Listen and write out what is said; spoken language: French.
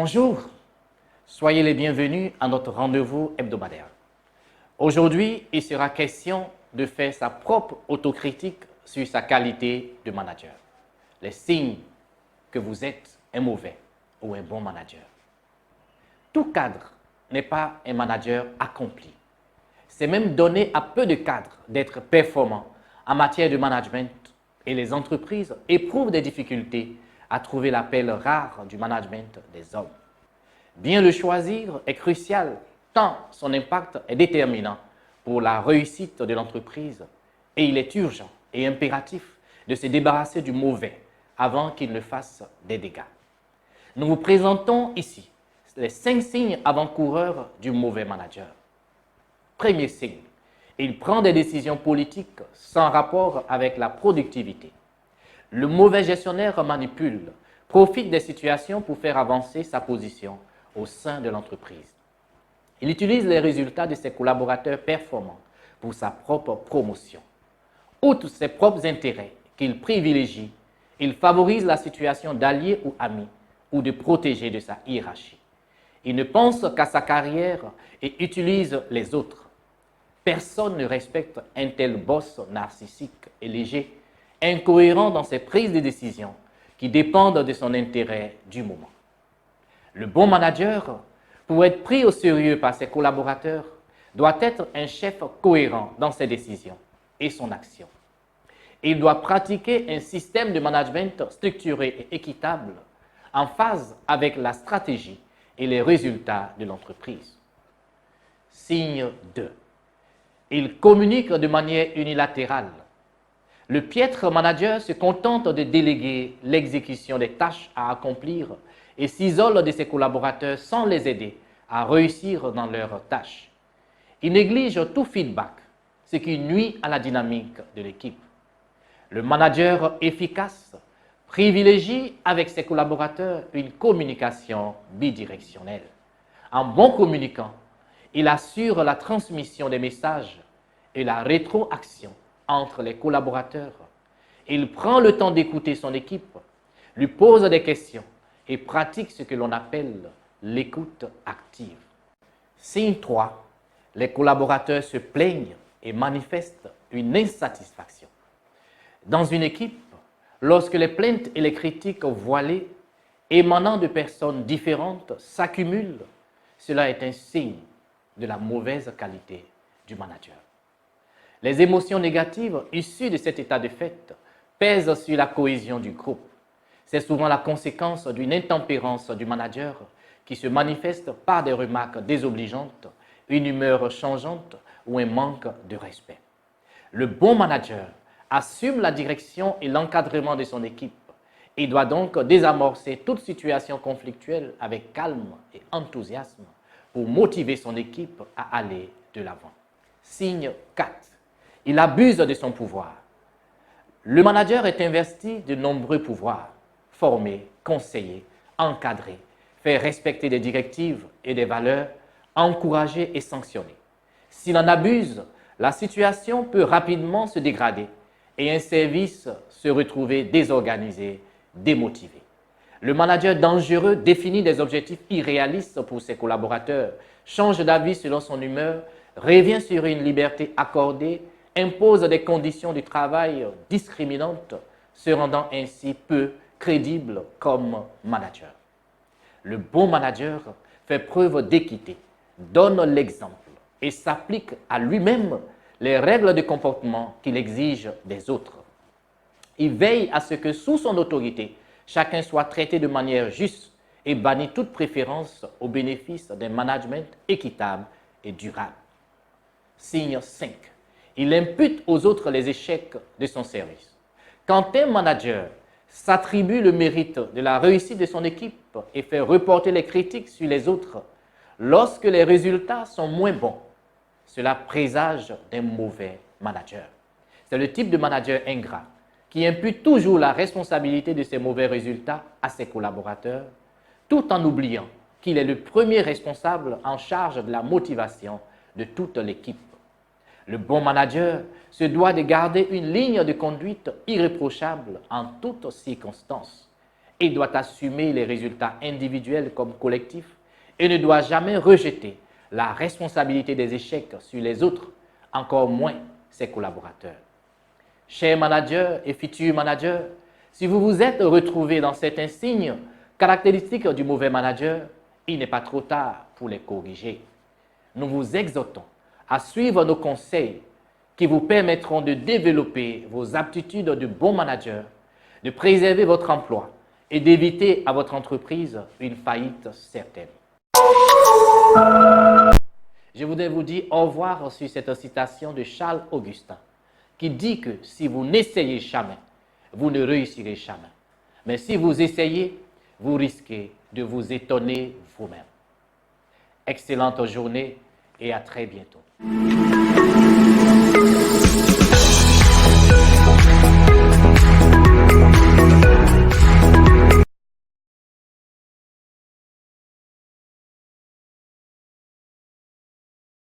Bonjour, soyez les bienvenus à notre rendez-vous hebdomadaire. Aujourd'hui, il sera question de faire sa propre autocritique sur sa qualité de manager. Les signes que vous êtes un mauvais ou un bon manager. Tout cadre n'est pas un manager accompli. C'est même donné à peu de cadres d'être performants en matière de management et les entreprises éprouvent des difficultés à trouver la perle rare du management des hommes. Bien le choisir est crucial tant son impact est déterminant pour la réussite de l'entreprise et il est urgent et impératif de se débarrasser du mauvais avant qu'il ne fasse des dégâts. Nous vous présentons ici les 5 signes avant-coureurs du mauvais manager. Premier signe, il prend des décisions politiques sans rapport avec la productivité. Le mauvais gestionnaire manipule, profite des situations pour faire avancer sa position au sein de l'entreprise. Il utilise les résultats de ses collaborateurs performants pour sa propre promotion. Outre ses propres intérêts qu'il privilégie, il favorise la situation d'alliés ou amis ou de protégés de sa hiérarchie. Il ne pense qu'à sa carrière et utilise les autres. Personne ne respecte un tel boss narcissique et léger, incohérent dans ses prises de décision qui dépendent de son intérêt du moment. Le bon manager, pour être pris au sérieux par ses collaborateurs, doit être un chef cohérent dans ses décisions et son action. Il doit pratiquer un système de management structuré et équitable en phase avec la stratégie et les résultats de l'entreprise. Signe 2. Il communique de manière unilatérale. Le piètre manager se contente de déléguer l'exécution des tâches à accomplir et s'isole de ses collaborateurs sans les aider à réussir dans leurs tâches. Il néglige tout feedback, ce qui nuit à la dynamique de l'équipe. Le manager efficace privilégie avec ses collaborateurs une communication bidirectionnelle. En bon communicant, il assure la transmission des messages et la rétroaction entre les collaborateurs. Il prend le temps d'écouter son équipe, lui pose des questions et pratique ce que l'on appelle l'écoute active. Signe 3. Les collaborateurs se plaignent et manifestent une insatisfaction. Dans une équipe, lorsque les plaintes et les critiques voilées émanant de personnes différentes s'accumulent, cela est un signe de la mauvaise qualité du manager. Les émotions négatives issues de cet état de fait pèsent sur la cohésion du groupe. C'est souvent la conséquence d'une intempérance du manager qui se manifeste par des remarques désobligeantes, une humeur changeante ou un manque de respect. Le bon manager assume la direction et l'encadrement de son équipe et doit donc désamorcer toute situation conflictuelle avec calme et enthousiasme pour motiver son équipe à aller de l'avant. Signe 4. Il abuse de son pouvoir. Le manager est investi de nombreux pouvoirs, former, conseiller, encadrer, faire respecter des directives et des valeurs, encourager et sanctionner. S'il en abuse, la situation peut rapidement se dégrader et un service se retrouver désorganisé, démotivé. Le manager dangereux définit des objectifs irréalistes pour ses collaborateurs, change d'avis selon son humeur, revient sur une liberté accordée, impose des conditions de travail discriminantes, se rendant ainsi peu crédible comme manager. Le bon manager fait preuve d'équité, donne l'exemple et s'applique à lui-même les règles de comportement qu'il exige des autres. Il veille à ce que sous son autorité, chacun soit traité de manière juste et bannit toute préférence au bénéfice d'un management équitable et durable. Signe 5. Il impute aux autres les échecs de son service. Quand un manager s'attribue le mérite de la réussite de son équipe et fait reporter les critiques sur les autres, lorsque les résultats sont moins bons, cela présage d'un mauvais manager. C'est le type de manager ingrat qui impute toujours la responsabilité de ses mauvais résultats à ses collaborateurs, tout en oubliant qu'il est le premier responsable en charge de la motivation de toute l'équipe. Le bon manager se doit de garder une ligne de conduite irréprochable en toutes circonstances. et doit assumer les résultats individuels comme collectifs et ne doit jamais rejeter la responsabilité des échecs sur les autres, encore moins ses collaborateurs. Chers managers et futurs managers, si vous vous êtes retrouvés dans cet insigne caractéristique du mauvais manager, il n'est pas trop tard pour les corriger. Nous vous exhortons à suivre nos conseils qui vous permettront de développer vos aptitudes de bon manager, de préserver votre emploi et d'éviter à votre entreprise une faillite certaine. Je voudrais vous dire au revoir sur cette citation de Charles Augustin qui dit que si vous n'essayez jamais, vous ne réussirez jamais. Mais si vous essayez, vous risquez de vous étonner vous-même. Excellente journée et à très bientôt.